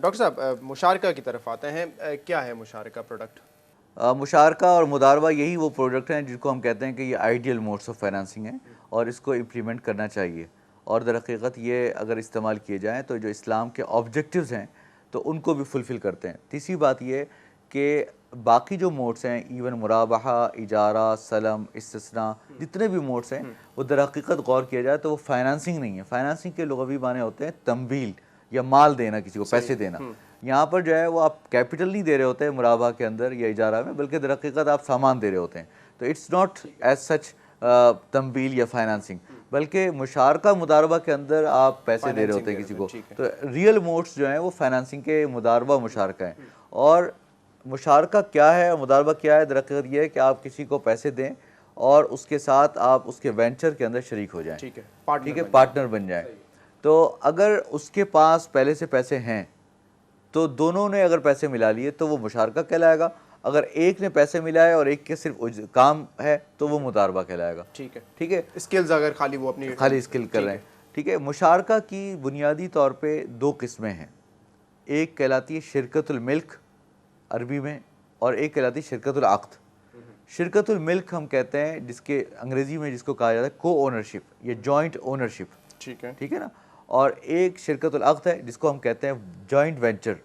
Doctor साहब मुशारका की तरफ आते हैं, क्या है मुशारका प्रोडक्ट? मुशारका और मुदारबा यही वो प्रोडक्ट हैं जिनको हम कहते हैं कि ये आइडियल मोड्स ऑफ फाइनेंसिंग हैं और इसको इम्प्लीमेंट करना चाहिए। और दर हकीकत ये अगर इस्तेमाल किए जाएँ तो जो इस्लाम के ऑब्जेक्टिव्स हैं तो उनको भी फुलफ़िल करते हैं। तीसरी बात ये कि बाकी जो मोड्स हैं, इवन मुराबहा, इजारा, सलम, इस्तिस्ना, जितने भी मोड्स हैं वो दर हकीकत गौर किया जाए तो वो फाइनेंसिंग नहीं है। फाइनेंसिंग के लुग़वी माने होते हैं तंबील या माल देना, किसी को पैसे देना। यहाँ पर जो है वो आप कैपिटल नहीं दे रहे होते हैं मुराबा के अंदर या इजारा में, बल्कि दर हकीकत आप सामान दे रहे होते हैं। तो इट्स नॉट एज सच तंबील या फाइनेंसिंग, बल्कि मुशारका मुदारबा के अंदर आप पैसे दे रहे होते हैं किसी को। तो रियल मोड्स जो हैं वो फाइनेंसिंग के मुदारबा मुशारका हैं। और मुशारका क्या है और मुदारबा क्या है? दर हकीकत ये है कि आप किसी को पैसे दें और उसके साथ आप उसके वेंचर के अंदर शरीक हो जाएं, ठीक है, पार्टनर बन जाएं। तो अगर उसके पास पहले से पैसे हैं तो दोनों ने अगर पैसे मिला लिए तो वो मुशारका कहलाएगा। अगर एक ने पैसे मिलाए और एक के सिर्फ काम है तो वो मुदारबा कहलाएगा। ठीक है, ठीक है। स्किल्स अगर खाली वो अपनी खाली स्किल कर रहे हैं, ठीक है। मुशारका की बुनियादी तौर पे दो किस्में हैं, एक कहलाती है शिरकतुल मिल्क अरबी में और एक कहलाती है शिरकतुल अक़्द। शिरकतुल मिल्क हम कहते हैं जिसके अंग्रेज़ी में जिसको कहा जाता है को ओनरशिप या जॉइंट ओनरशिप, ठीक है ना। और एक शिरकतुल अक़्द है जिसको हम कहते हैं जॉइंट वेंचर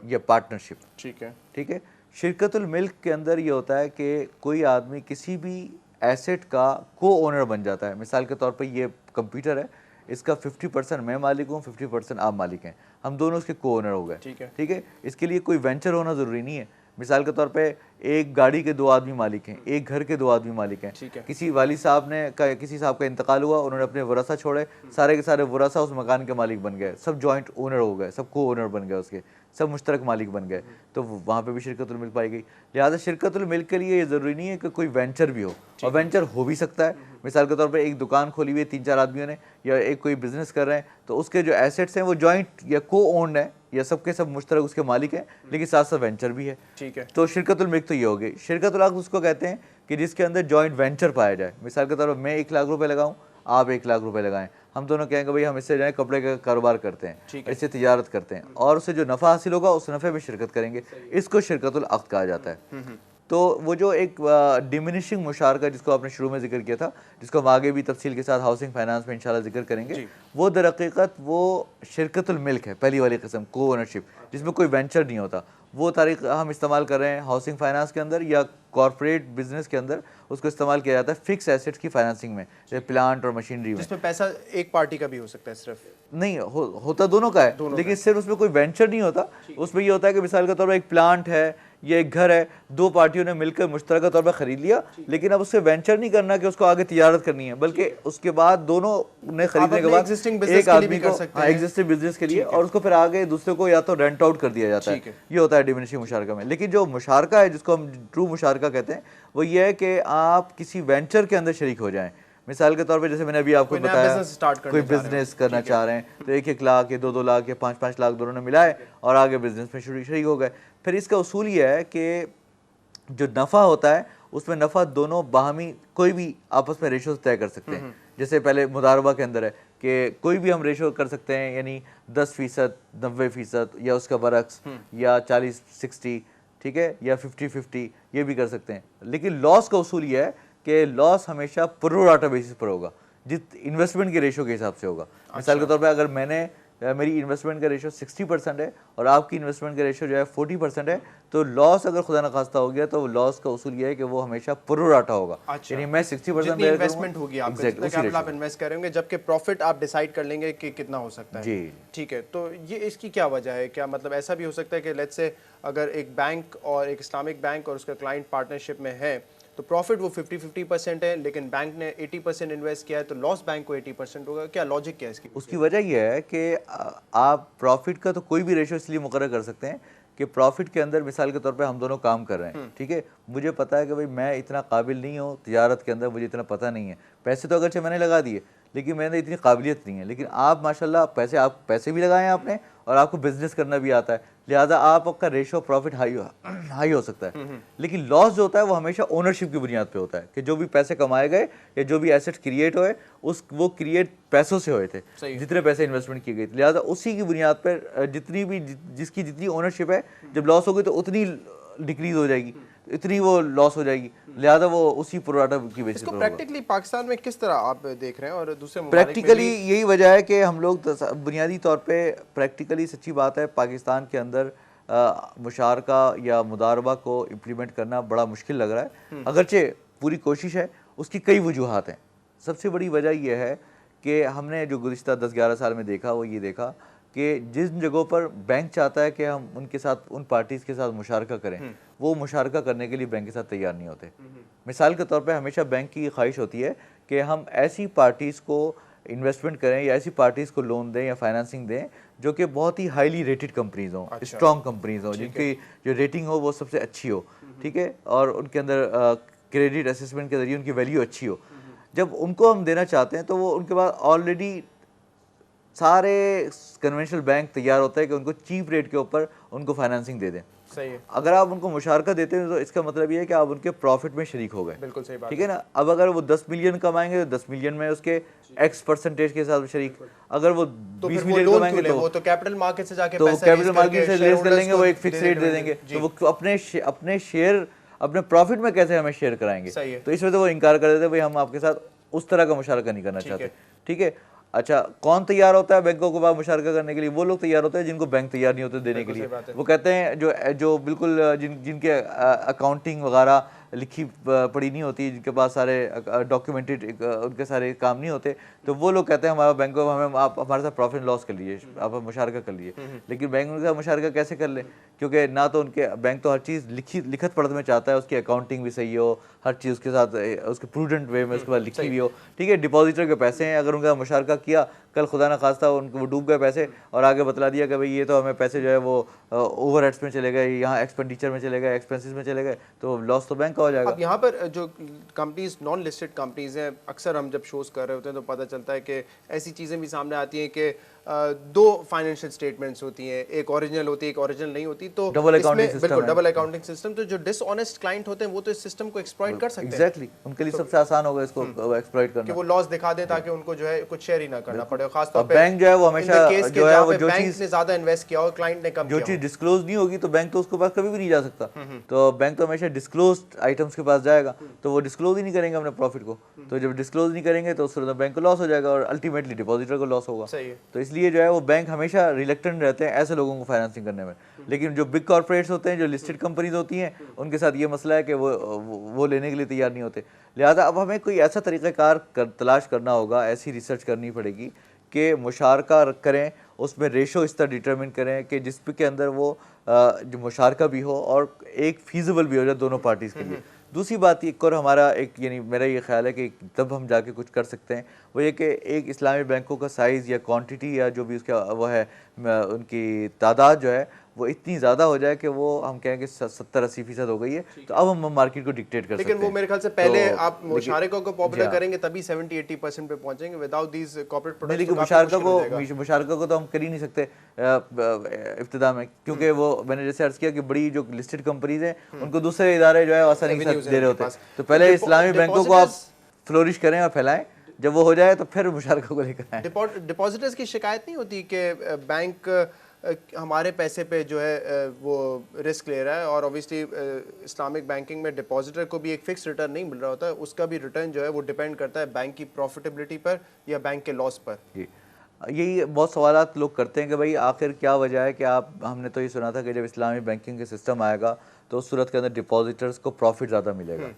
या पार्टनरशिप, ठीक है। शिरकतुल मिल्क के अंदर ये होता है कि कोई आदमी किसी भी एसेट का को ओनर बन जाता है। मिसाल के तौर पे ये कंप्यूटर है, इसका 50% मैं मालिक हूँ, 50% आप मालिक हैं, हम दोनों उसके को ओनर हो गए, ठीक है। इसके लिए कोई वेंचर होना ज़रूरी नहीं है। मिसाल के तौर पे एक गाड़ी के दो आदमी मालिक हैं, एक घर के दो आदमी मालिक हैं। किसी वाली साहब ने किसी साहब का इंतकाल हुआ, उन्होंने अपने वरासा छोड़े, सारे के सारे वरासा उस मकान के मालिक बन गए, सब जॉइंट ओनर हो गए, सब को ओनर बन गए, उसके सब मुश्तरक मालिक बन गए। तो वहाँ पे भी शिरकतुल मिल्क पाई गई। लिहाजा शिरकतुल मिल्क के लिए ये ज़रूरी नहीं है कि कोई वेंचर भी हो, और वेंचर हो भी सकता है। मिसाल के तौर पे एक दुकान खोली हुई है 3-4 आदमियों ने, या एक कोई बिजनेस कर रहे हैं, तो उसके जो एसेट्स हैं वो जॉइंट या को ओन्ड है, या सबके सब मुश्तरक उसके मालिक हैं, लेकिन साथ साथ वेंचर भी है, ठीक है। तो शिरकतुल मिल्क तो ये हो गई। शिरकतुल अक़्द उसको कहते हैं कि जिसके अंदर जॉइंट वेंचर पाया जाए। मिसाल के तौर पर मैं 1 लाख रुपए लगाऊं, आप 1 लाख रुपए लगाएं, हम दोनों कहेंगे भाई हम इससे जो है कपड़े का कारोबार करते हैं, इससे तिजारत करते हैं, और उससे जो नफ़ा हासिल होगा उस नफ़े में शिरकत करेंगे, इसको शिरकतुल अक़्द कहा जाता है। तो वो जो एक डिमिनिशिंग मुशारका जिसको आपने शुरू में जिक्र किया था, जिसको हम आगे भी तफसील के साथ हाउसिंग फाइनेंस में इंशाल्लाह जिक्र करेंगे, वो दर हकीकत वो शिरकतुल मिल्क है, पहली वाली किस्म को ओनरशिप, जिसमें कोई वेंचर नहीं होता। वो तारीख हम इस्तेमाल कर रहे हैं हाउसिंग फाइनेंस के अंदर या कॉर्पोरेट बिजनेस के अंदर, उसको इस्तेमाल किया जाता है फिक्स एसेट्स की फाइनेंसिंग में, जैसे प्लांट और मशीनरी में, जिसमें पैसा एक पार्टी का भी हो सकता है, सिर्फ नहीं होता दोनों का है, लेकिन सिर्फ उसमें कोई वेंचर नहीं होता। उसमें ये होता है कि मिसाल के तौर पर एक प्लांट है या एक घर है, दो पार्टियों ने मिलकर मुश्तरका तौर पर खरीद लिया, लेकिन अब उससे वेंचर नहीं करना कि उसको आगे तिजारत करनी है, बल्कि उसके बाद दोनों ने खरीदने के बाद एक आदमी को एग्जिस्टिंग बिजनेस के लिए, और उसको फिर आगे दूसरे को या तो रेंट आउट कर दिया जाता है। ये होता है डिमिनिशिंग मुशारका में। लेकिन जो मुशारका है जिसको हम ट्रू मुशारका कहते हैं, वो ये है कि आप किसी वेंचर के अंदर शरीक हो जाएं। मिसाल के तौर पे जैसे मैंने अभी आपको बताया, कोई बिजनेस करना चाह रहे हैं, तो 1-1 लाख या 2-2 लाख या 5-5 लाख दोनों ने मिलाए और आगे बिजनेस में शरीक हो गए। फिर इसका उसूल ये है कि जो नफ़ा होता है उसमें नफ़ा दोनों बाहमी कोई भी आपस में रेशो तय कर सकते हैं। जैसे पहले मुदारबा के अंदर है कि कोई भी हम रेशो कर सकते हैं, यानी 10%, 90% या उसका बरक्स, या 40-60, ठीक है, या 50-50, ये भी कर सकते हैं। लेकिन लॉस का उसूल ये है कि लॉस हमेशा प्रो राटा बेसिस पर होगा, जित इन्वेस्टमेंट के रेशो के हिसाब से होगा। मिसाल के तौर पे अगर मेरी इन्वेस्टमेंट का रेशो 60% है और आपकी इन्वेस्टमेंट का रेशो जो है 40% है, तो लॉस अगर खुदा न खास्ता हो गया तो लॉस का उसूल ये है कि वो हमेशा प्रो राटा होगा। यानी मैं 60% इन्वेस्टमेंट होगी आपकी, आप इन्वेस्ट करेंगे, जबकि प्रॉफिट आप डिसाइड कर लेंगे कि कितना हो सकता है। जी ठीक है। तो ये इसकी क्या वजह है? क्या मतलब ऐसा भी हो सकता है कि लेट्स से अगर एक बैंक और एक इस्लामिक बैंक और उसका क्लाइंट पार्टनरशिप में है, तो प्रॉफिट वो 50-50% है, लेकिन बैंक ने 80% इन्वेस्ट किया है, तो लॉस बैंक को 80% होगा। क्या लॉजिक क्या है इसकी? उसकी वजह यह है कि आप प्रॉफिट का तो कोई भी रेशो इसलिए मुकर्रर कर सकते हैं कि प्रॉफिट के अंदर मिसाल के तौर पे हम दोनों काम कर रहे हैं, ठीक है, मुझे पता है कि भाई मैं इतना काबिल नहीं हूँ तिजारत के अंदर, मुझे इतना पता नहीं है, पैसे तो अगरचे मैंने लगा दिए, लेकिन मैंने इतनी काबिलियत नहीं है। लेकिन आप माशाल्लाह आप पैसे भी लगाए हैं आपने और आपको बिजनेस करना भी आता है, लिहाजा आपका रेशो प्रॉफिट हाई हो सकता है। लेकिन लॉस जो होता है वो हमेशा ओनरशिप की बुनियाद पे होता है कि जो भी पैसे कमाए गए या जो भी एसेट्स क्रिएट हुए वो क्रिएट पैसों से हुए थे, जितने पैसे इन्वेस्टमेंट किए गए थे, लिहाजा उसी की बुनियाद पर जिसकी जितनी ओनरशिप है, जब लॉस होगी तो उतनी डिक्रीज हो जाएगी, इतनी वो लॉस हो जाएगी, लिहाजा वो उसी प्रोडाटा की बेसिस पर होगा। प्रैक्टिकली पाकिस्तान में किस तरह आप देख रहे हैं और दूसरे प्रैक्टिकली यही वजह है कि हम लोग बुनियादी तौर पे प्रैक्टिकली सच्ची बात है पाकिस्तान के अंदर मुशारका या मुदारबा को इम्प्लीमेंट करना बड़ा मुश्किल लग रहा है। अगरचे पूरी कोशिश है, उसकी कई वजूहात हैं। सबसे बड़ी वजह यह है कि हमने जो गुज़िश्ता 10-11 साल में देखा वो ये देखा कि जिन जगहों पर बैंक चाहता है कि हम उनके साथ उन पार्टीज़ के साथ मुशारका करें, वो मुशारका करने के लिए बैंक के साथ तैयार नहीं होते। मिसाल के तौर पे हमेशा बैंक की ख्वाहिश होती है कि हम ऐसी पार्टीज़ को इन्वेस्टमेंट करें या ऐसी पार्टीज़ को लोन दें या फाइनेंसिंग दें जो कि बहुत ही हाईली रेटेड कंपनीज हों, स्ट्रॉन्ग कंपनीज हों, जिनकी जो रेटिंग हो वो सबसे अच्छी हो, ठीक है, और उनके अंदर क्रेडिट असेसमेंट के ज़रिए उनकी वैल्यू अच्छी हो। जब उनको हम देना चाहते हैं तो वो उनके पास ऑलरेडी सारे कन्वेंशनल बैंक तैयार होता है कि उनको चीप रेट के ऊपर उनको फाइनेंसिंग दे दें। सही है। अगर आप उनको मुशारका देते हैं तो इसका मतलब ये है कि आप उनके प्रॉफिट में शरीक हो गए। बिल्कुल सही बात, ठीक है ना। अब अगर वो 10 मिलियन कमाएंगे तो 10 मिलियन में उसके एक्स परसेंटेज के साथ शरीक, अगर वो 20 मिलियन कमाएंगे तो वो तो कैपिटल मार्केट से जाके कैपिटल मार्केट से रेज कर लेंगे, वो एक फिक्स रेट दे देंगे, तो वो अपने शेयर अपने प्रॉफिट में कैसे हमें शेयर कराएंगे। तो इस वजह से वो इनकार कर देते, भाई हम आपके साथ उस तरह का मुशारका नहीं करना चाहते। ठीक है। अच्छा, कौन तैयार होता है बैंकों को मुशारका करने के लिए? वो लोग तैयार होते हैं जिनको बैंक तैयार नहीं होते देने के लिए। वो कहते हैं जो बिल्कुल जिनके अकाउंटिंग वगैरह लिखी पढ़ी नहीं होती, जिनके पास सारे डॉक्यूमेंटेड उनके सारे काम नहीं होते, तो वो लोग कहते हैं हमारा बैंक को आप हमारे साथ प्रॉफिट लॉस कर लीजिए, आप मुशारका कर लीजिए। लेकिन बैंक उनका मुशारका कैसे कर ले? क्योंकि ना तो उनके बैंक तो हर चीज़ लिखत पढ़त में चाहता है, उसकी अकाउंटिंग भी सही हो, हर चीज़ उसके साथ उसके प्रूडेंट वे में उसके बाद लिखी भी हो। ठीक है, डिपॉजिटर के पैसे हैं, अगर उनका मुशारका किया, कल खुदा ना खास्ता उनको वो डूब गए पैसे और आगे बतला दिया कि भाई ये तो हमें पैसे जो है वो ओवरहेड्स में चले गए, यहाँ एक्सपेंडिचर में चले गए, एक्सपेंसेस में चले गए, तो लॉस तो बैंक का हो जाएगा। अब यहाँ पर जो कंपनीज नॉन लिस्टेड कंपनीज हैं, अक्सर हम जब शोज कर रहे होते हैं तो पता चलता है कि ऐसी चीज़ें भी सामने आती हैं कि दो फाइनेंशियल स्टेटमेंट्स होती हैं, एक ओरिजिनल होती है, एक ओरिजिनल नहीं होती, तो डबल अकाउंटिंग सिस्टम, बिल्कुल डबल अकाउंटिंग सिस्टम। तो जो डिसऑनेस्ट क्लाइंट होते हैं वो तो इस सिस्टम को एक्सप्लॉइट कर सकते हैं। एग्जैक्टली, उनके लिए सबसे आसान होगा इसको एक्सप्लॉइट करना, कि वो लॉस दिखा दें ताकि उनको जो है कुछ शेयर ही ना करना पड़े। खास तौर पे बैंक जो है वो हमेशा जो है वो जो चीज ने ज्यादा इन्वेस्ट किया हो, क्लाइंट ने कम, जो चीज डिस्क्लोज नहीं होगी तो बैंक तो उसके पास कभी भी नहीं जा सकता। तो बैंक तो हमेशा डिस्क्लोज्ड आइटम्स के पास जाएगा, तो वो डिस्क्लोज ही नहीं करेंगे अपने प्रॉफिट को। तो जब डिस्क्लोज नहीं करेंगे तो उससे बैंक को लॉस हो जाएगा और अल्टीमेटली डिपॉजिटर को लॉस होगा। तो इसलिए जो है वो बैंक हमेशा रिलेक्टेंट रहते हैं ऐसे लोगों को फाइनेंसिंग करने में। लेकिन जो बिग कॉर्पोरेट्स होते हैं, जो लिस्टेड कंपनीज होती हैं, उनके साथ ये मसला है कि वो लेने के लिए तैयार नहीं होते। लिहाजा अब हमें कोई ऐसा तरीक़ाकार तलाश करना होगा, ऐसी रिसर्च करनी पड़ेगी कि मुशारका करें, उसमें रेशो इस तरह डिटरमिन करें कि जिसके अंदर वो जो मुशारका भी हो और एक फीजिबल भी हो जाए दोनों पार्टीज़ के लिए। दूसरी बात एक और हमारा यानी मेरा ये ख्याल है कि तब हम जाके कुछ कर सकते हैं वो ये कि एक इस्लामी बैंकों का साइज़ या क्वांटिटी या जो भी उसका वो है उनकी तादाद जो है वो इतनी ज़्यादा हो जाए कि वो हम कहें कि 70-80% हो गई है, तो अब हम मार्केट को डिक्टेट कर सकते हैं। लेकिन वो मेरे ख्याल से पहले आप मुशारका को पॉपुलर करेंगे तभी 70-80% पे पहुंचेंगे। विदाउट दीज कॉर्पोरेट प्रोडक्ट्स लेकिन मुशारका को तो हम कर ही नहीं सकते इब्तिदा में, क्योंकि वो मैंने जैसे अर्ज किया कि बड़ी जो लिस्टेड कंपनीज हैं उनको दूसरे इदारे जो है आसानी से दे रहे होते हैं। तो पहले इस्लामी बैंकों को आप फ्लोरिश करें और फैलाएं, जब वो हो जाए तो फिर मुशारका को लेकर आए। डिपॉजिटर्स की शिकायत नहीं होती कि बैंक हमारे पैसे पे जो है वो रिस्क ले रहा है, और ऑब्वियसली इस्लामिक बैंकिंग में डिपॉजिटर को भी एक फिक्स रिटर्न नहीं मिल रहा होता है, उसका भी रिटर्न जो है वो डिपेंड करता है बैंक की प्रॉफिटेबिलिटी पर या बैंक के लॉस पर। जी, यही बहुत सवालात लोग करते हैं कि भाई आखिर क्या वजह है कि हमने तो ये सुना था कि जब इस्लामी बैंकिंग के सिस्टम आएगा तो उस सूरत के अंदर डिपॉजिटर्स को प्रॉफिट ज़्यादा मिलेगा।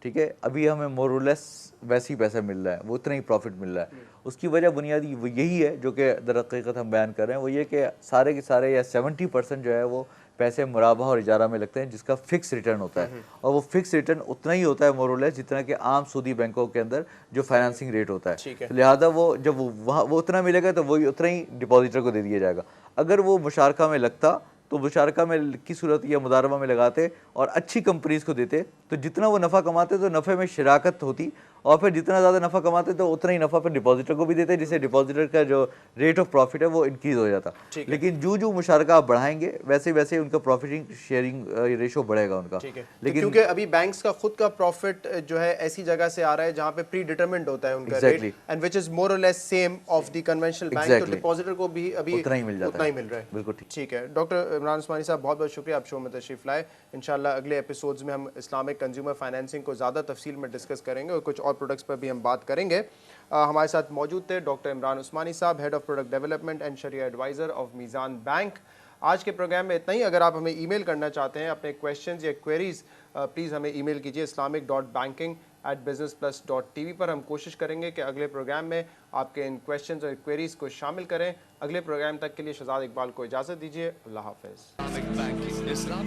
ठीक है, अभी हमें मोर और लेस वैसे ही पैसा मिल रहा है, वो उतना ही प्रॉफिट मिल रहा है। उसकी वजह बुनियादी वो यही है जो कि दरअक़ीक़त हम बयान कर रहे हैं, वो ये कि सारे के सारे या 70% जो है वो पैसे मुराबा और इजारा में लगते हैं जिसका फिक्स रिटर्न होता है, और वो फिक्स रिटर्न उतना ही होता है मोर और लेस जितना कि आम सूदी बैंकों के अंदर जो फाइनेंसिंग रेट होता है। तो लिहाजा वो जब वहाँ वो उतना मिलेगा तो वही उतना ही डिपॉजिटर को दे दिया जाएगा। अगर वो मुशारका में लगता तो मुशारका में की सूरत या मुदारबा में लगाते और अच्छी कंपनीज़ को देते तो जितना वो नफ़ा कमाते तो नफ़े में शराकत होती, और फिर जितना ज़्यादा नफ़ा कमाते तो उतना ही नफ़ा फिर डिपॉजिटर को भी देते, जिससे डिपॉजिटर का जो रेट ऑफ प्रॉफिट है वो इंक्रीज़ हो जाता। लेकिन जो मुशारका आप बढ़ाएंगे वैसे वैसे उनका प्रॉफिटिंग शेयरिंग रेशो बढ़ेगा उनका। लेकिन क्योंकि अभी बैंक्स का खुद का प्रॉफिट जो है ऐसी जगह से आ रहा है जहाँ पे प्री डिटरमिन्ड होता है उनका rate, and which is more और less same of the conventional bank, तो डिपॉजिटर को भी अभी उतना ही मिल जाता है। मिल रहा है। बिल्कुल ठीक है। डॉक्टर इमरान उस्मानी साहब, बहुत बहुत शुक्रिया आप शो में तशरीफ लाए। इंशाल्लाह अगले एपिसोड्स में हम इस्लामिक कंज्यूमर फाइनेंसिंग को ज़्यादा तफसील में डिस्कस करेंगे और कुछ और प्रोडक्ट्स पर भी हम बात करेंगे। हमारे साथ मौजूद थे डॉक्टर इमरान उस्मानी साहब, head of product development and sharia advisor of Meezan Bank. आज के प्रोग्राम में इतना ही। अगर आप हमें ईमेल करना चाहते हैं अपने क्वेश्चंस या क्वेरीज, प्लीज़ हमें ईमेल कीजिए islamic.banking@businessplus.tv पर। हम कोशिश करेंगे कि अगले प्रोग्राम में आपके इन क्वेश्चंस और क्वेरीज को शामिल करें। अगले प्रोग्राम तक के लिए शहजाद इकबाल को इजाज़त दीजिए। अल्लाह हाफ़िज़।